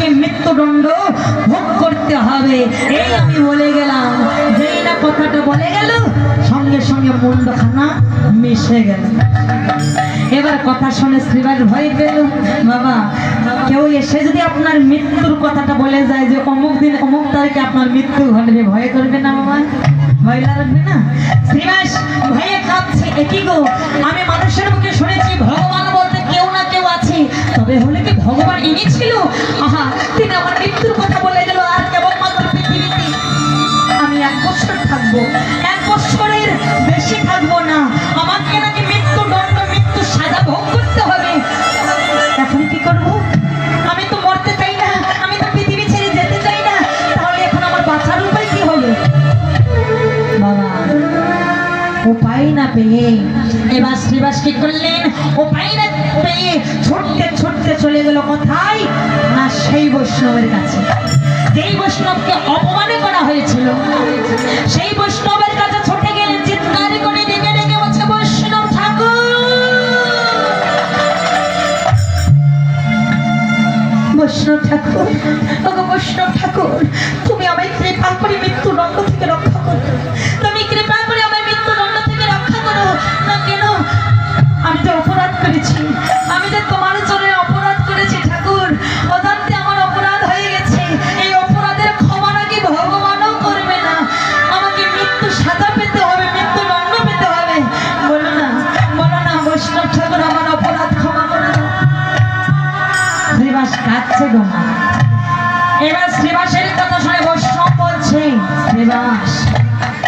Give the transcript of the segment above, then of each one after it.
আমাকে মৃত্যুদণ্ড ভোগ করতে হবে, এই আমি বলে গেলাম। যেই না কথাটা বলে গেল সঙ্গে সঙ্গে মুন্ডখানা মিশে গেল। এবার কথা শুনে শ্রীবাস ভয় পেল। বাবা, কেউ এসে যদি আপনার মৃত্যুর কথাটা বলে যায় যে অমুক দিন অমুক তারিখে আপনার মৃত্যু ঘটবে, ভয় করবে না বাবা? ভয় লাগবে না? শ্রীবাস ভয়ে কাঁপছে। একই গো, আমি মানুষের মুখে শুনেছি ভগবান বলতে কেউ না কেউ আছে, তবে হলে কি ভগবান ইনি ছিল? আহা, তিনি আমার মৃত্যুর কথা বলে গেল। আর কেবলমাত্র পৃথিবীতে আমি 1 বছর থাকবো, 1 বছরের বেশি থাকবো না। আমাকে নাকি মৃত্যুদণ্ড, মৃত্যু সাজা ভোগ করতে হবে। এখন কি করবো? আমি তো মরতে চাই না, আমি তো পৃথিবী ছেড়ে যেতে চাই না। তাহলে এখন আমার বাঁচার উপায় কি হবে? বাবা, উপায় না পেয়ে এবার শ্রীবাস কি করলেন? উপায় না পেয়ে ছুটতে ছুটতে চলে গেল কোথায় না, সেই বৈষ্ণবের কাছে। যেই বৈষ্ণবকে অপমান করা হয়েছিল সেই বৈষ্ণবের কাছে ছুটে গেলেন। চিৎকার করে ডেকে ডেকে বলছে, বৈষ্ণব ঠাকুর, বৈষ্ণব ঠাকুর, ওগো বৈষ্ণব ঠাকুর, তুমি আমায় কৃপা করে মৃত্যুদণ্ড থেকে রক্ষা করো। তুমি কৃপা করে আমায় মৃত্যুদণ্ড থেকে রক্ষা করো না। কেন? আমি তো অপরাধ করেছি, আমি তো তোমার জন্য অপরাধ করেছি ঠাকুর। অজান্তে আমার অপরাধ হয়ে গেছে। এই অপরাধের ক্ষমা নাকি ভগবানও করবে না। আমাকে মৃত্যু সাজা পেতে হবে, মৃত্যুদণ্ড পেতে হবে। বলো না, বলো না বৈষ্ণব ঠাকুর, আমার অপরাধ ক্ষমা করে দাও। শ্রীবাস কাঁদছে গো মা। এবার শ্রীবাসের কথা শুনে বৈষ্ণব বলছে, শ্রীবাস,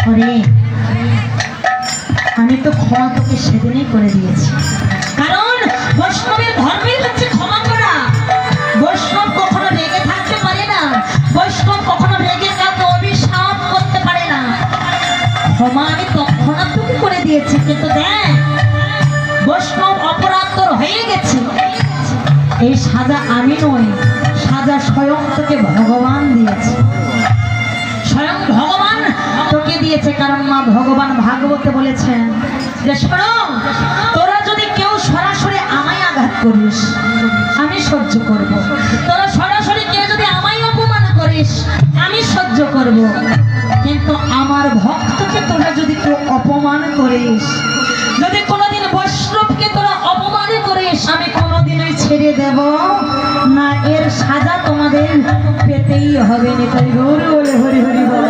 ওরে আমি তো ক্ষমা তোকে সেদিনই করে দিয়েছি। কারণ বৈষ্ণবের ধর্মেই হচ্ছে ক্ষমা করা। বৈষ্ণব কখনো রেগে থাকতে পারে না, বৈষ্ণব কখনো রেগে কাউকে অভিশাপ করতে পারে না। ক্ষমা আমি তৎক্ষণাৎ তোকে করে দিয়েছি, কিন্তু দেখ বৈষ্ণব অপরাধ তোর হয়ে গেছে। এই সাজা আমি নই, সাজা স্বয়ং তোকে ভগবান দিয়েছে, স্বয়ং ভগবান তোকে দিয়েছে। কারণ মা ভগবান ভাগবতে বলেছেন যে শোনো, তোরা যদি কেউ সরাসরি আমায় আঘাত করিস আমি সহ্য করব, তোরা সরাসরি কেউ যদি আমায় অপমান করিস আমি সহ্য করব, কিন্তু আমার ভক্তকে তোরা যদি কেউ অপমান করিস, যদি কোনোদিন বৈষ্ণবকে তোরা অপমান করিস, আমি কোনোদিনই ছেড়ে দেব না। এর সাজা তোমাদের পেতেই হবে। নিতাই গৌর বলে হরি হরি বল।